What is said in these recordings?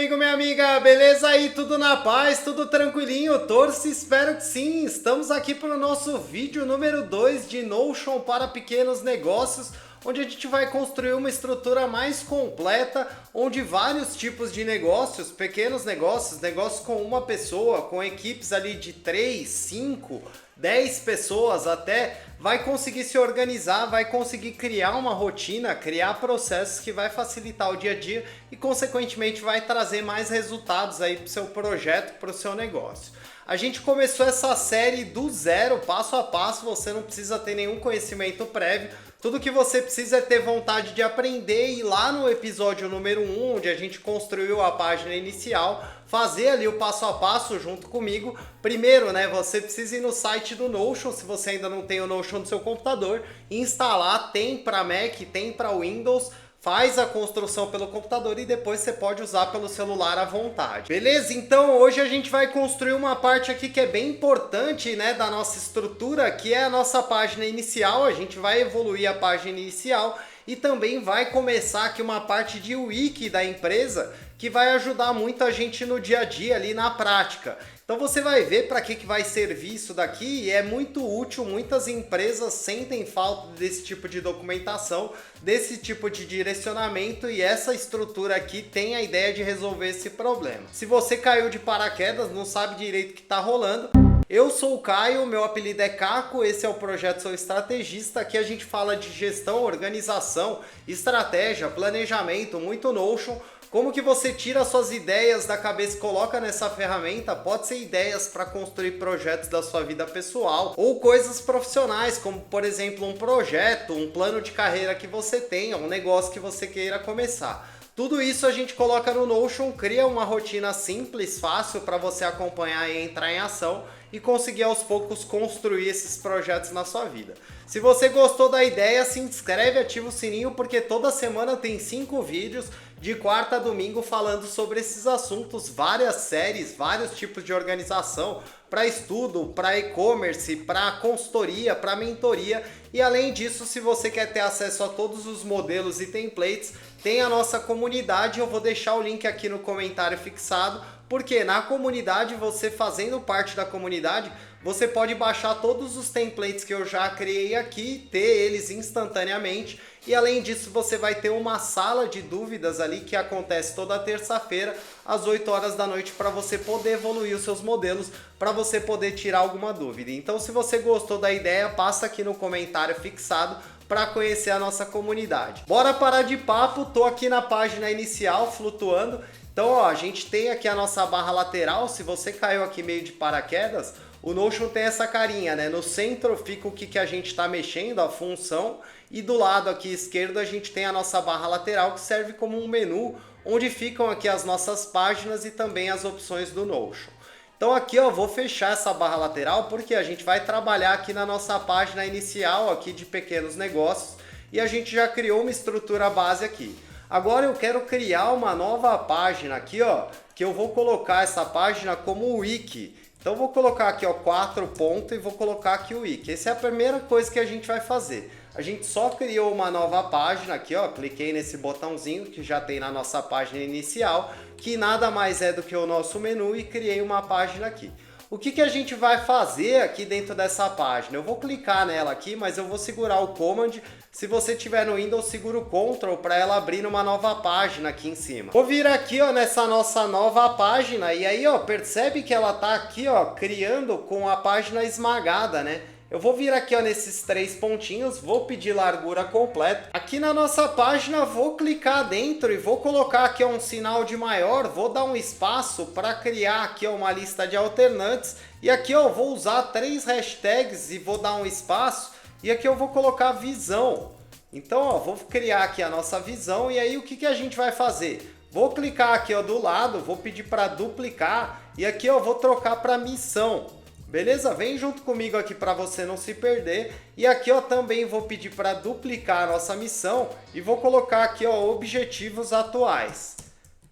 amigo, minha amiga, beleza aí? Tudo na paz, tudo tranquilinho? Torço, espero que sim. Estamos aqui para o nosso vídeo número 2 de Notion para pequenos negócios, onde a gente vai construir uma estrutura mais completa, onde vários tipos de negócios, pequenos negócios, negócios com uma pessoa, com equipes ali de 3, 5, 10 pessoas até, vai conseguir se organizar, vai conseguir criar uma rotina, criar processos que vai facilitar o dia a dia e consequentemente vai trazer mais resultados aí para o seu projeto, para o seu negócio. A gente começou essa série do zero, passo a passo, você não precisa ter nenhum conhecimento prévio. Tudo que você precisa é ter vontade de aprender e ir lá no episódio número 1, onde a gente construiu a página inicial, fazer ali o passo a passo junto comigo. Primeiro, né, você precisa ir no site do Notion, se você ainda não tem o Notion no seu computador, instalar, tem para Mac, tem para Windows. Faz a construção pelo computador e depois você pode usar pelo celular à vontade. Beleza? Então hoje a gente vai construir uma parte aqui que é bem importante, né, da nossa estrutura, que é a nossa página inicial. A gente vai evoluir a página inicial e também vai começar aqui uma parte de wiki da empresa que vai ajudar muito a gente no dia a dia ali na prática. Então você vai ver para que vai servir isso daqui e é muito útil, muitas empresas sentem falta desse tipo de documentação, desse tipo de direcionamento e essa estrutura aqui tem a ideia de resolver esse problema. Se você caiu de paraquedas, não sabe direito o que está rolando, eu sou o Caio, meu apelido é Caco, esse é o Projeto Sou Estrategista, aqui a gente fala de gestão, organização, estratégia, planejamento, muito Notion. Como que você tira suas ideias da cabeça e coloca nessa ferramenta? Pode ser ideias para construir projetos da sua vida pessoal ou coisas profissionais, como por exemplo um projeto, um plano de carreira que você tenha, um negócio que você queira começar. Tudo isso a gente coloca no Notion, cria uma rotina simples, fácil para você acompanhar e entrar em ação e conseguir aos poucos construir esses projetos na sua vida. Se você gostou da ideia, se inscreve, ativa o sininho, porque toda semana tem 5 vídeos de quarta a domingo falando sobre esses assuntos, várias séries, vários tipos de organização, para estudo, para e-commerce, para consultoria, para mentoria. E além disso, se você quer ter acesso a todos os modelos e templates, tem a nossa comunidade, eu vou deixar o link aqui no comentário fixado, porque na comunidade, você fazendo parte da comunidade, você pode baixar todos os templates que eu já criei aqui, ter eles instantaneamente. E além disso, você vai ter uma sala de dúvidas ali que acontece toda terça-feira, às 8 horas da noite, para você poder evoluir os seus modelos, para você poder tirar alguma dúvida. Então, se você gostou da ideia, passa aqui no comentário fixado para conhecer a nossa comunidade. Bora parar de papo, tô aqui na página inicial flutuando. Então, ó, a gente tem aqui a nossa barra lateral. Se você caiu aqui meio de paraquedas, o Notion tem essa carinha, né? No centro fica o que a gente está mexendo, a função, e do lado aqui esquerdo a gente tem a nossa barra lateral, que serve como um menu, onde ficam aqui as nossas páginas e também as opções do Notion. Então aqui, ó, vou fechar essa barra lateral porque a gente vai trabalhar aqui na nossa página inicial aqui de pequenos negócios e a gente já criou uma estrutura base aqui. Agora eu quero criar uma nova página aqui, ó, que eu vou colocar essa página como wiki. Então eu vou colocar aqui, ó, 4 pontos e vou colocar aqui o wiki. Essa é a primeira coisa que a gente vai fazer. A gente só criou uma nova página aqui, ó, cliquei nesse botãozinho que já tem na nossa página inicial, que nada mais é do que o nosso menu, e criei uma página aqui. O que a gente vai fazer aqui dentro dessa página? Eu vou clicar nela aqui, mas eu vou segurar o Command. Se você tiver no Windows, segura o Ctrl para ela abrir numa nova página aqui em cima. Vou vir aqui, ó, nessa nossa nova página e aí, ó, percebe que ela tá aqui, ó, criando com a página esmagada, né? Eu vou vir aqui, ó, nesses 3 pontinhos, vou pedir largura completa. Aqui na nossa página, vou clicar dentro e vou colocar aqui, ó, um sinal de maior, vou dar um espaço para criar aqui, ó, uma lista de alternantes. E aqui, ó, vou usar 3 hashtags e vou dar um espaço. E aqui eu vou colocar visão. Então, ó, vou criar aqui a nossa visão e aí o que a gente vai fazer? Vou clicar aqui, ó, do lado, vou pedir para duplicar e aqui eu vou trocar para missão. Beleza? Vem junto comigo aqui para você não se perder. E aqui, ó, também vou pedir para duplicar a nossa missão e vou colocar aqui, ó, objetivos atuais.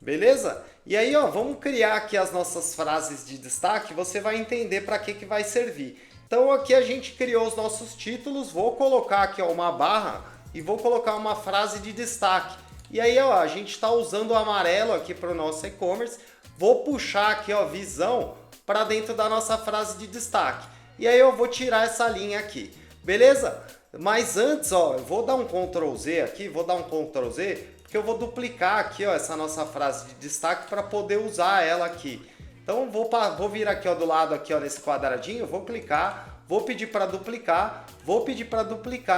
Beleza? E aí, ó, vamos criar aqui as nossas frases de destaque, você vai entender para que vai servir. Então aqui a gente criou os nossos títulos, vou colocar aqui, ó, uma barra e vou colocar uma frase de destaque. E aí, ó, a gente está usando o amarelo aqui para o nosso e-commerce. Vou puxar aqui, ó, visão para dentro da nossa frase de destaque. E aí eu vou tirar essa linha aqui, beleza? Mas antes, ó, eu vou dar um Ctrl Z aqui, porque eu vou duplicar aqui, ó, essa nossa frase de destaque para poder usar ela aqui. Então vou vir aqui, ó, do lado aqui, ó, nesse quadradinho, vou clicar, vou pedir para duplicar,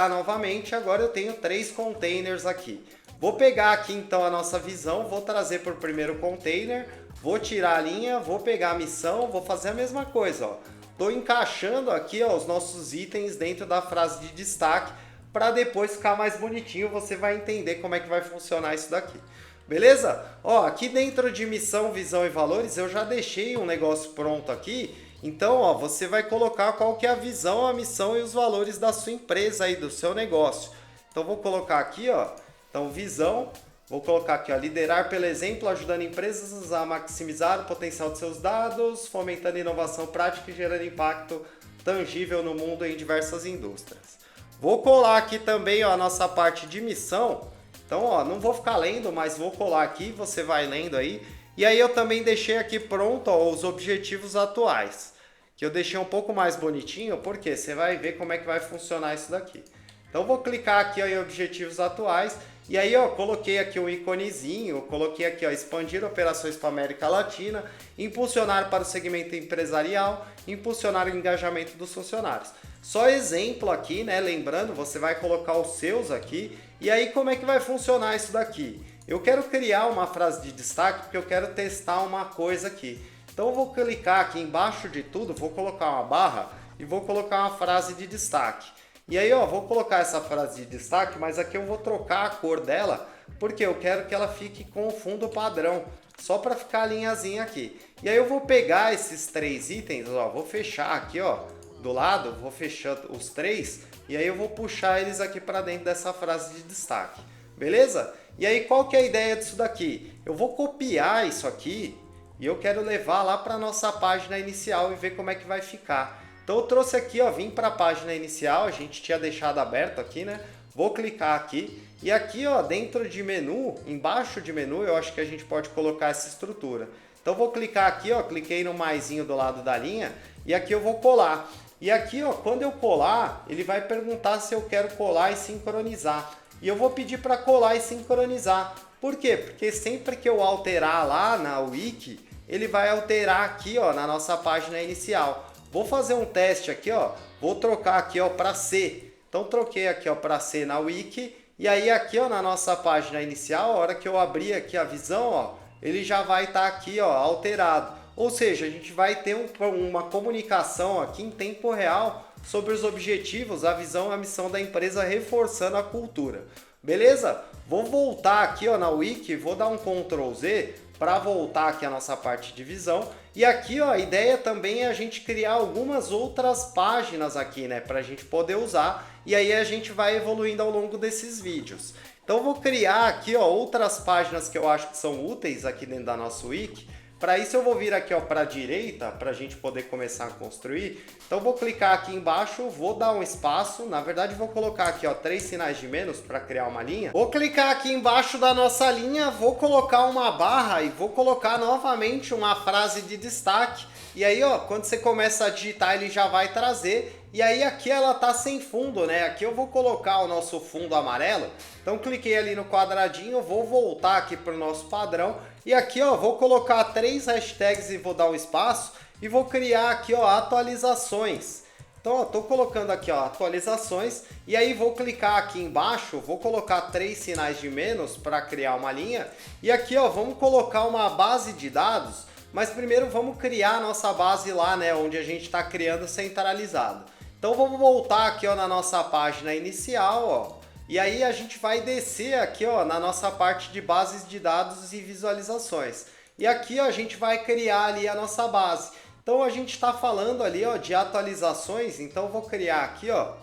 novamente. Agora eu tenho 3 containers aqui. Vou pegar aqui então a nossa visão, vou trazer para o primeiro container, vou tirar a linha, vou pegar a missão, vou fazer a mesma coisa, ó. Estou encaixando aqui, ó, os nossos itens dentro da frase de destaque para depois ficar mais bonitinho. Você vai entender como é que vai funcionar isso daqui. Beleza? Ó, aqui dentro de missão, visão e valores eu já deixei um negócio pronto aqui. Então, ó, você vai colocar qual que é a visão, a missão e os valores da sua empresa aí, do seu negócio. Então, vou colocar aqui, ó, então visão. Vou colocar aqui, ó, liderar pelo exemplo, ajudando empresas a maximizar o potencial de seus dados, fomentando inovação prática e gerando impacto tangível no mundo em diversas indústrias. Vou colar aqui também, ó, a nossa parte de missão. Então, ó, não vou ficar lendo, mas vou colar aqui, você vai lendo aí. E aí eu também deixei aqui pronto, ó, os objetivos atuais, que eu deixei um pouco mais bonitinho, porque você vai ver como é que vai funcionar isso daqui. Então, vou clicar aqui, ó, em objetivos atuais. E aí, ó, coloquei aqui um íconezinho, coloquei aqui, ó, expandir operações para a América Latina, impulsionar para o segmento empresarial, impulsionar o engajamento dos funcionários. Só exemplo aqui, né? Lembrando, você vai colocar os seus aqui. E aí, como é que vai funcionar isso daqui? Eu quero criar uma frase de destaque porque eu quero testar uma coisa aqui. Então, eu vou clicar aqui embaixo de tudo, vou colocar uma barra e vou colocar uma frase de destaque. E aí, ó, vou colocar essa frase de destaque, mas aqui eu vou trocar a cor dela, porque eu quero que ela fique com o fundo padrão, só para ficar a linhazinha aqui. E aí eu vou pegar esses 3 itens, ó, vou fechar aqui, ó, do lado, vou fechar os 3, e aí eu vou puxar eles aqui para dentro dessa frase de destaque, beleza? E aí, qual que é a ideia disso daqui? Eu vou copiar isso aqui e eu quero levar lá para nossa página inicial e ver como é que vai ficar. Então eu trouxe aqui, ó, vim para a página inicial, a gente tinha deixado aberto aqui, né? Vou clicar aqui e aqui, ó, dentro de menu, embaixo de menu, eu acho que a gente pode colocar essa estrutura. Então vou clicar aqui, ó, cliquei no maisinho do lado da linha e aqui eu vou colar. E aqui, ó, quando eu colar, ele vai perguntar se eu quero colar e sincronizar. E eu vou pedir para colar e sincronizar. Por quê? Porque sempre que eu alterar lá na wiki, ele vai alterar aqui, ó, na nossa página inicial. Vou fazer um teste aqui, ó. Vou trocar aqui, ó, para C. Então troquei aqui, ó, para C na wiki. E aí aqui, ó, na nossa página inicial, a hora que eu abrir aqui a visão, ó, ele já vai estar aqui, ó, alterado. Ou seja, a gente vai ter uma comunicação aqui em tempo real sobre os objetivos, a visão e a missão da empresa, reforçando a cultura. Beleza? Vou voltar aqui, ó, na wiki, vou dar um Ctrl Z para voltar aqui a nossa parte de visão. E aqui, ó, a ideia também é a gente criar algumas outras páginas aqui, né, para a gente poder usar. E aí a gente vai evoluindo ao longo desses vídeos. Então eu vou criar aqui, ó, outras páginas que eu acho que são úteis aqui dentro da nossa wiki. Para isso eu vou vir aqui, ó, para a direita, para a gente poder começar a construir. Então vou clicar aqui embaixo, vou dar um espaço, na verdade vou colocar aqui, ó, 3 sinais de menos para criar uma linha. Vou clicar aqui embaixo da nossa linha, vou colocar uma barra e vou colocar novamente uma frase de destaque. E aí, ó, quando você começa a digitar, ele já vai trazer. E aí aqui ela tá sem fundo, né? Aqui eu vou colocar o nosso fundo amarelo. Então cliquei ali no quadradinho, vou voltar aqui para o nosso padrão. E aqui, ó, vou colocar 3 hashtags e vou dar um espaço. E vou criar aqui, ó, atualizações. Então, ó, tô colocando aqui, ó, atualizações. E aí vou clicar aqui embaixo, vou colocar 3 sinais de menos para criar uma linha. E aqui, ó, vamos colocar uma base de dados. Mas primeiro vamos criar a nossa base lá, né, onde a gente está criando centralizado. Então vamos voltar aqui, ó, na nossa página inicial, ó. E aí a gente vai descer aqui, ó, na nossa parte de bases de dados e visualizações. E aqui, ó, a gente vai criar ali a nossa base. Então a gente está falando ali, ó, de atualizações. Então eu vou criar aqui, ó,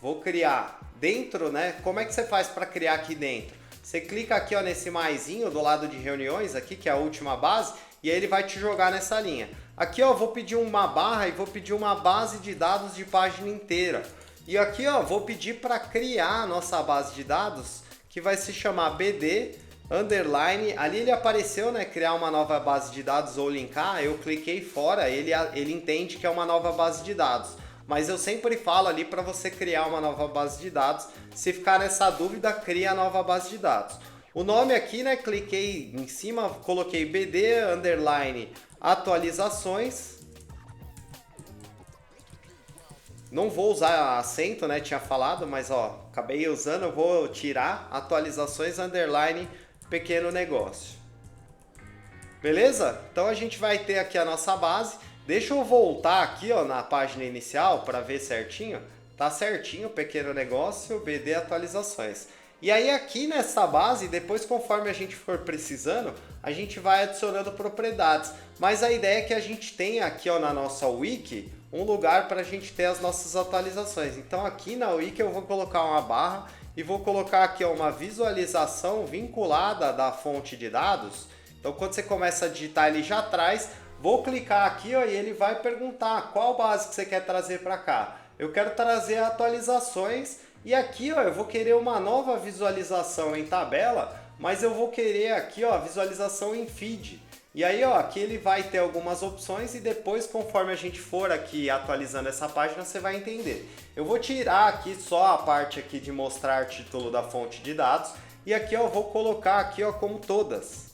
vou criar dentro, né? Como é que você faz para criar aqui dentro? Você clica aqui, ó, nesse maisinho do lado de reuniões aqui, que é a última base. E aí ele vai te jogar nessa linha. Aqui, ó, vou pedir uma barra e vou pedir uma base de dados de página inteira. E aqui, ó, vou pedir para criar a nossa base de dados, que vai se chamar BD underline, ali ele apareceu, né, criar uma nova base de dados ou linkar, eu cliquei fora, ele entende que é uma nova base de dados. Mas eu sempre falo ali para você criar uma nova base de dados, se ficar nessa dúvida, cria a nova base de dados. O nome aqui, né, cliquei em cima, coloquei BD, underline, atualizações. Não vou usar acento, né, tinha falado, mas ó, acabei usando, eu vou tirar atualizações, underline, pequeno negócio. Beleza? Então a gente vai ter aqui a nossa base. Deixa eu voltar aqui, ó, na página inicial para ver certinho. Tá certinho, pequeno negócio, BD atualizações. E aí aqui nessa base, depois conforme a gente for precisando, a gente vai adicionando propriedades. Mas a ideia é que a gente tenha aqui, ó, na nossa wiki um lugar para a gente ter as nossas atualizações. Então aqui na wiki eu vou colocar uma barra e vou colocar aqui, ó, uma visualização vinculada da fonte de dados. Então quando você começa a digitar, ele já traz. Vou clicar aqui, ó, e ele vai perguntar qual base que você quer trazer para cá. Eu quero trazer atualizações e aqui, ó, eu vou querer uma nova visualização em tabela, mas eu vou querer aqui, ó, visualização em feed. E aí, ó, aqui ele vai ter algumas opções e depois, conforme a gente for aqui atualizando essa página, você vai entender. Eu vou tirar aqui só a parte aqui de mostrar título da fonte de dados e aqui, ó, eu vou colocar aqui, ó, como todas.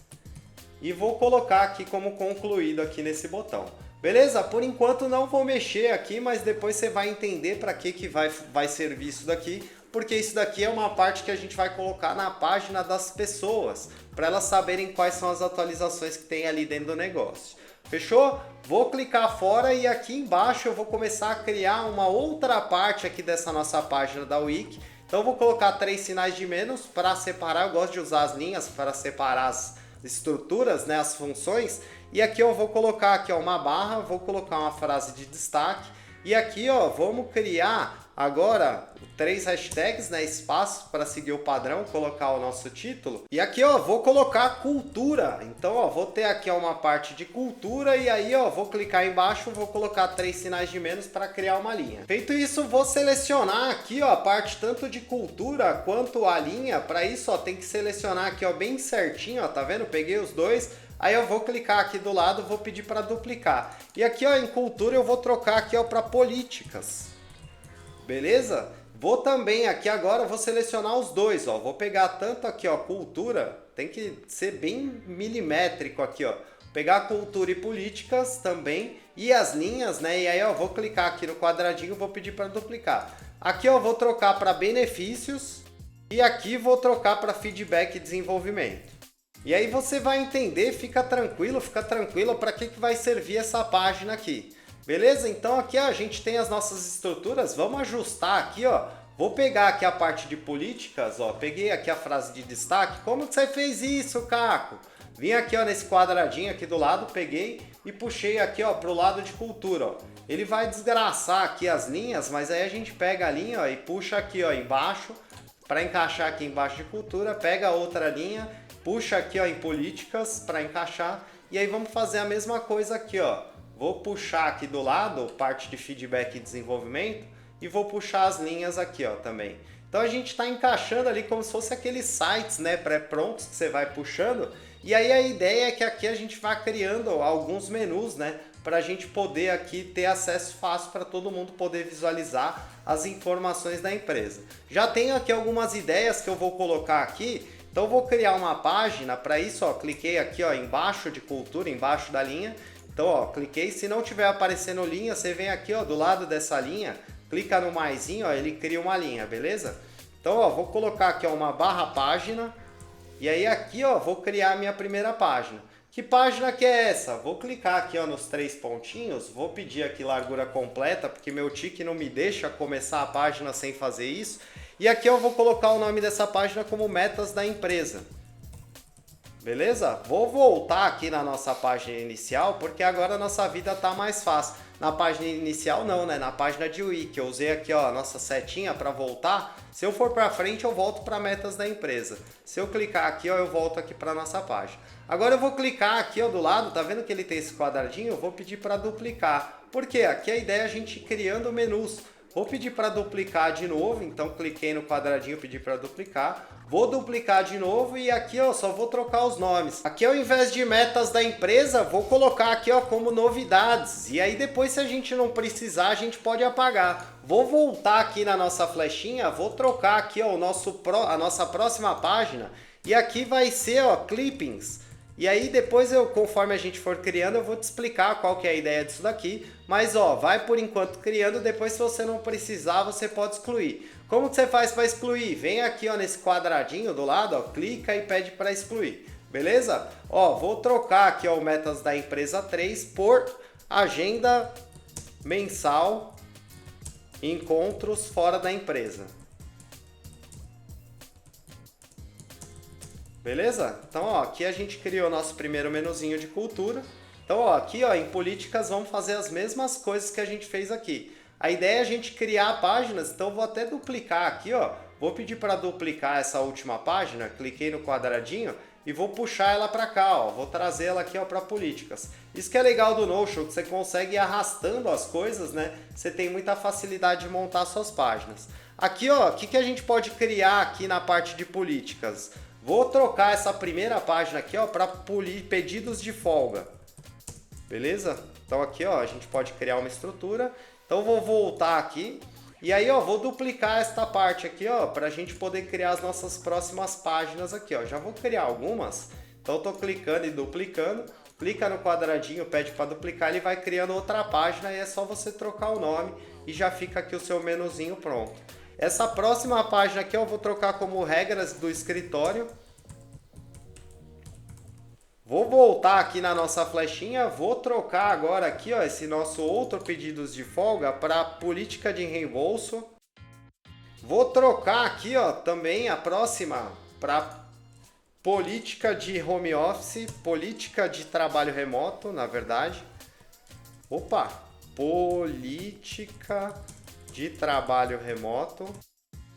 E vou colocar aqui como concluído aqui nesse botão. Beleza? Por enquanto não vou mexer aqui, mas depois você vai entender para que vai servir isso daqui, porque isso daqui é uma parte que a gente vai colocar na página das pessoas, para elas saberem quais são as atualizações que tem ali dentro do negócio. Fechou? Vou clicar fora e aqui embaixo eu vou começar a criar uma outra parte aqui dessa nossa página da Wiki. Então eu vou colocar 3 sinais de menos para separar, eu gosto de usar as linhas para separar as estruturas, né, as funções, e aqui eu vou colocar aqui, ó, uma barra, vou colocar uma frase de destaque e aqui, ó, vamos criar agora 3 hashtags, né, espaço para seguir o padrão, colocar o nosso título e aqui, ó, vou colocar cultura. Então, ó, vou ter aqui, ó, uma parte de cultura e aí, ó, vou clicar embaixo, vou colocar 3 sinais de menos para criar uma linha. Feito isso, vou selecionar aqui, ó, a parte tanto de cultura quanto a linha. Para isso, ó, tem que selecionar aqui, ó, bem certinho, ó, tá vendo? Peguei os dois. Aí eu vou clicar aqui do lado, vou pedir para duplicar. E aqui, ó, em cultura eu vou trocar aqui, ó, para políticas. Beleza? Vou também aqui agora, vou selecionar os dois, ó. Vou pegar tanto aqui, ó, cultura, tem que ser bem milimétrico aqui, ó. Pegar cultura e políticas também e as linhas, né? E aí, ó, vou clicar aqui no quadradinho, vou pedir para duplicar. Aqui, ó, vou trocar para benefícios e aqui vou trocar para feedback e desenvolvimento. E aí você vai entender, fica tranquilo para que vai servir essa página aqui. Beleza? Então aqui a gente tem as nossas estruturas, vamos ajustar aqui, ó. Vou pegar aqui a parte de políticas, ó. Peguei aqui a frase de destaque. Como que você fez isso, Caco? Vim aqui, ó, nesse quadradinho aqui do lado, peguei e puxei aqui, ó, pro lado de cultura, ó. Ele vai desgraçar aqui as linhas, mas aí a gente pega a linha, ó, e puxa aqui, ó, embaixo, para encaixar aqui embaixo de cultura, pega a outra linha, puxa aqui, ó, em políticas para encaixar e aí vamos fazer a mesma coisa aqui, ó. Vou puxar aqui do lado parte de feedback e desenvolvimento e vou puxar as linhas aqui, ó, também. Então a gente está encaixando ali como se fosse aqueles sites, né, pré-prontos que você vai puxando. E aí a ideia é que aqui a gente vai criando alguns menus, né, para a gente poder aqui ter acesso fácil para todo mundo poder visualizar as informações da empresa. Já tenho aqui algumas ideias que eu vou colocar aqui. Então vou criar uma página, para isso, ó, cliquei aqui, ó, embaixo de cultura, embaixo da linha. Então, ó, cliquei, se não tiver aparecendo linha, você vem aqui, ó, do lado dessa linha, clica no maisinho, ó, ele cria uma linha, beleza? Então, ó, vou colocar aqui, ó, uma barra página, e aí aqui, ó, vou criar a minha primeira página. Que página que é essa? Vou clicar aqui, ó, nos 3 pontinhos, vou pedir aqui largura completa, porque meu tique não me deixa começar a página sem fazer isso. E aqui eu vou colocar o nome dessa página como metas da empresa. Beleza? Vou voltar aqui na nossa página inicial, porque agora a nossa vida está mais fácil. Na página inicial não, né? Na página de wiki. Eu usei aqui, ó, a nossa setinha para voltar. Se eu for para frente, eu volto para metas da empresa. Se eu clicar aqui, ó, eu volto aqui para nossa página. Agora eu vou clicar aqui, ó, do lado, tá vendo que ele tem esse quadradinho? Eu vou pedir para duplicar. Por quê? Aqui a ideia é a gente ir criando menus. Vou pedir para duplicar de novo, então cliquei no quadradinho, pedi para duplicar. Vou duplicar de novo e aqui ó, só vou trocar os nomes. Aqui ao invés de metas da empresa, vou colocar aqui ó, como novidades. E aí depois se a gente não precisar, a gente pode apagar. Vou voltar aqui na nossa flechinha, vou trocar aqui ó, a nossa próxima página. E aqui vai ser ó, clippings. E aí depois conforme a gente for criando, eu vou te explicar qual que é a ideia disso daqui. Mas ó, vai por enquanto criando, depois se você não precisar, você pode excluir. Como que você faz para excluir? Vem aqui ó, nesse quadradinho do lado, ó, clica e pede para excluir. Beleza? Ó, vou trocar aqui ó, o metas da empresa 3 por agenda mensal encontros fora da empresa. Beleza? Então, ó, aqui a gente criou nosso primeiro menuzinho de cultura. Então, ó, aqui ó, em políticas vamos fazer as mesmas coisas que a gente fez aqui. A ideia é a gente criar páginas, então vou até duplicar aqui, ó. Vou pedir para duplicar essa última página, cliquei no quadradinho e vou puxar ela para cá, ó. Vou trazer ela aqui, ó, para políticas. Isso que é legal do Notion, que você consegue ir arrastando as coisas, né? Você tem muita facilidade de montar suas páginas. Aqui, ó, o que a gente pode criar aqui na parte de políticas? Vou trocar essa primeira página aqui ó, para pedidos de folga. Beleza? Então aqui ó, a gente pode criar uma estrutura. Então vou voltar aqui. E aí ó, vou duplicar esta parte aqui ó, para a gente poder criar as nossas próximas páginas aqui ó. Já vou criar algumas. Então estou clicando e duplicando. Clica no quadradinho, pede para duplicar, ele vai criando outra página e é só você trocar o nome e já fica aqui o seu menuzinho pronto. Essa próxima página aqui eu vou trocar como regras do escritório. Vou voltar aqui na nossa flechinha, vou trocar agora aqui ó, esse nosso outro pedidos de folga para política de reembolso. Vou trocar aqui ó, também a próxima para política de home office, política de trabalho remoto, na verdade. Opa, política de trabalho remoto.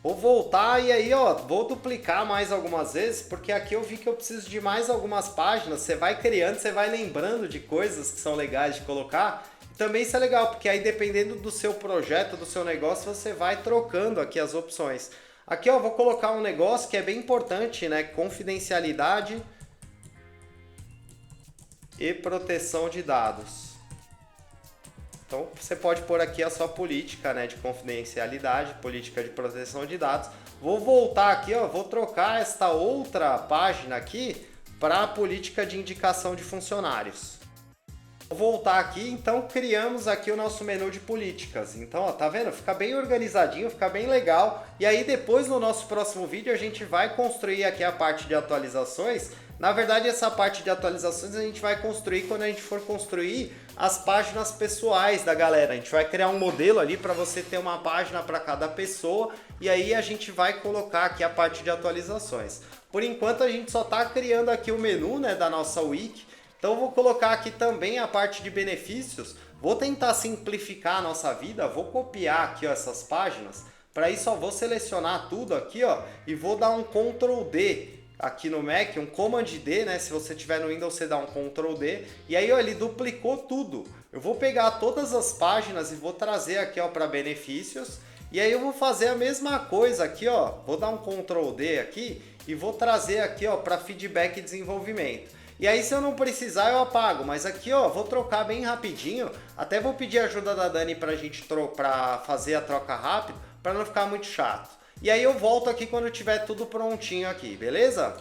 Vou voltar e aí ó, vou duplicar mais algumas vezes, porque aqui eu vi que eu preciso de mais algumas páginas. Você vai criando, você vai lembrando de coisas que são legais de colocar. E também isso é legal, porque aí dependendo do seu projeto, do seu negócio, você vai trocando aqui as opções. Aqui ó, vou colocar um negócio que é bem importante, né? Confidencialidade e proteção de dados. Então você pode pôr aqui a sua política, né, de confidencialidade, política de proteção de dados. Vou voltar aqui, ó, vou trocar esta outra página aqui para a política de indicação de funcionários. Vou voltar aqui, então criamos aqui o nosso menu de políticas. Então, ó, tá vendo? Fica bem organizadinho, fica bem legal. E aí depois no nosso próximo vídeo a gente vai construir aqui a parte de atualizações. Na verdade, essa parte de atualizações a gente vai construir quando a gente for construir as páginas pessoais da galera. A gente vai criar um modelo ali para você ter uma página para cada pessoa e aí a gente vai colocar aqui a parte de atualizações. Por enquanto a gente só está criando aqui o menu, né, da nossa wiki. Então eu vou colocar aqui também a parte de benefícios. Vou tentar simplificar a nossa vida, vou copiar aqui ó, essas páginas. Para isso, ó, vou selecionar tudo aqui ó, e vou dar um Ctrl D. Aqui no Mac, um Command D, né? Se você tiver no Windows, você dá um Ctrl D. E aí, ó, ele duplicou tudo. Eu vou pegar todas as páginas e vou trazer aqui, ó, para benefícios. E aí eu vou fazer a mesma coisa aqui, ó. Vou dar um Ctrl D aqui e vou trazer aqui, ó, para feedback e desenvolvimento. E aí, se eu não precisar, eu apago. Mas aqui, ó, vou trocar bem rapidinho. Até vou pedir a ajuda da Dani pra gente fazer a troca rápido, para não ficar muito chato. E aí eu volto aqui quando tiver tudo prontinho aqui, beleza?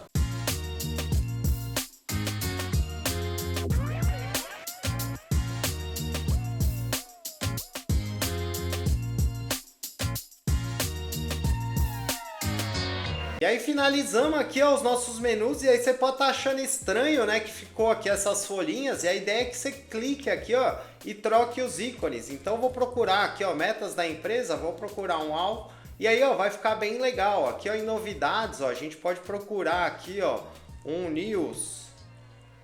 E aí finalizamos aqui ó, os nossos menus e aí você pode estar achando estranho, né, que ficou aqui essas folhinhas e a ideia é que você clique aqui ó, e troque os ícones. Então eu vou procurar aqui ó, metas da empresa, vou procurar um all. E aí, ó, vai ficar bem legal. Aqui, ó, em novidades, ó, a gente pode procurar aqui, ó, um news.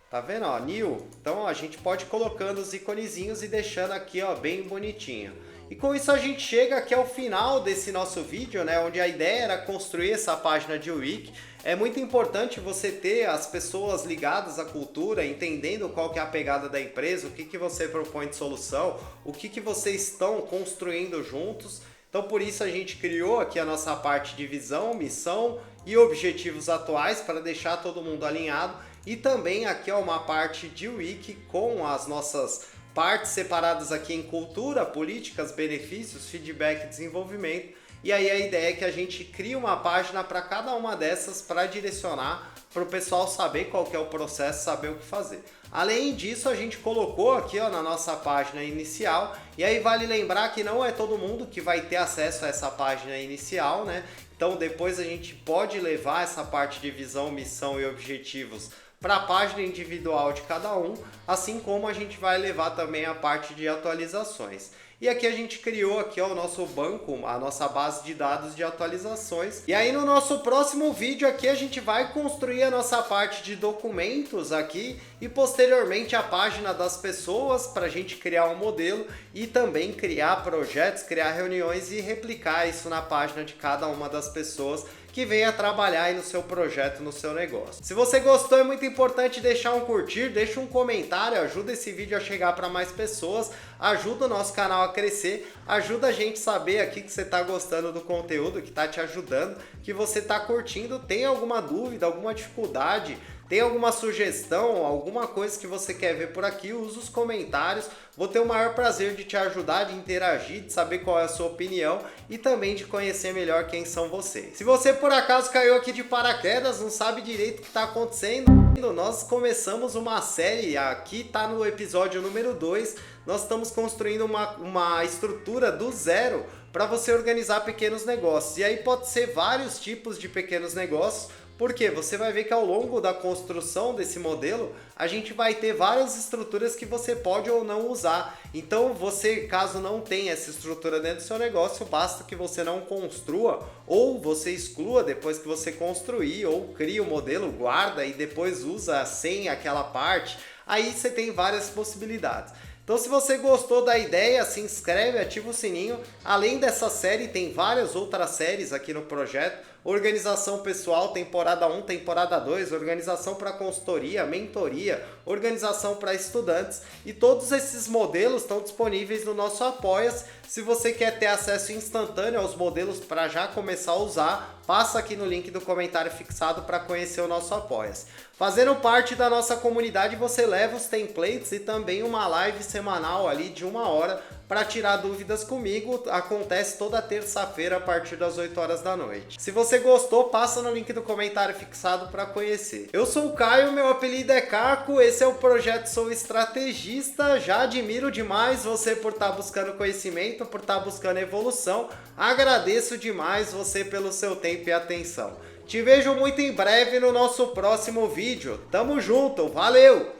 Tá vendo, ó, new? Então, ó, a gente pode ir colocando os iconezinhos e deixando aqui, ó, bem bonitinho. E com isso a gente chega aqui ao final desse nosso vídeo, né, onde a ideia era construir essa página de wiki. É muito importante você ter as pessoas ligadas à cultura, entendendo qual que é a pegada da empresa, o que que você propõe de solução, o que que vocês estão construindo juntos. Então por isso a gente criou aqui a nossa parte de visão, missão e objetivos atuais para deixar todo mundo alinhado. E também aqui é uma parte de wiki com as nossas partes separadas aqui em cultura, políticas, benefícios, feedback e desenvolvimento. E aí a ideia é que a gente crie uma página para cada uma dessas para direcionar para o pessoal saber qual que é o processo, saber o que fazer. Além disso, a gente colocou aqui ó, na nossa página inicial, e aí vale lembrar que não é todo mundo que vai ter acesso a essa página inicial, né? Então depois a gente pode levar essa parte de visão, missão e objetivos para a página individual de cada um, assim como a gente vai levar também a parte de atualizações. E aqui a gente criou aqui ó, o nosso banco, a nossa base de dados de atualizações. E aí no nosso próximo vídeo aqui a gente vai construir a nossa parte de documentos aqui e posteriormente a página das pessoas para a gente criar um modelo e também criar projetos, criar reuniões e replicar isso na página de cada uma das pessoas que venha trabalhar aí no seu projeto, no seu negócio. Se você gostou, é muito importante deixar um curtir, deixa um comentário, ajuda esse vídeo a chegar para mais pessoas, ajuda o nosso canal a crescer, ajuda a gente a saber aqui que você está gostando do conteúdo, que está te ajudando, que você está curtindo. Tem alguma dúvida, alguma dificuldade, tem alguma sugestão, alguma coisa que você quer ver por aqui, usa os comentários. Vou ter o maior prazer de te ajudar, de interagir, de saber qual é a sua opinião e também de conhecer melhor quem são vocês. Se você por acaso caiu aqui de paraquedas, não sabe direito o que está acontecendo, nós começamos uma série, aqui está no episódio número 2, nós estamos construindo uma estrutura do zero para você organizar pequenos negócios. E aí pode ser vários tipos de pequenos negócios, porque você vai ver que ao longo da construção desse modelo, a gente vai ter várias estruturas que você pode ou não usar. Então você, caso não tenha essa estrutura dentro do seu negócio, basta que você não construa ou você exclua depois que você construir, ou cria o modelo, guarda e depois usa sem aquela parte. Aí você tem várias possibilidades. Então se você gostou da ideia, se inscreve, ativa o sininho. Além dessa série, tem várias outras séries aqui no projeto. Organização pessoal, temporada 1, temporada 2, organização para consultoria, mentoria, organização para estudantes. E todos esses modelos estão disponíveis no nosso Apoia-se. Se você quer ter acesso instantâneo aos modelos para já começar a usar, passa aqui no link do comentário fixado para conhecer o nosso Apoia-se. Fazendo parte da nossa comunidade, você leva os templates e também uma live semanal ali de 1 hora para tirar dúvidas comigo. Acontece toda terça-feira a partir das 8 horas da noite. Se você gostou, passa no link do comentário fixado para conhecer. Eu sou o Caio, meu apelido é Caco, esse é o projeto Sou Estrategista. Já admiro demais você por estar buscando conhecimento, por estar buscando evolução. Agradeço demais você pelo seu tempo e atenção. Te vejo muito em breve no nosso próximo vídeo. Tamo junto, valeu!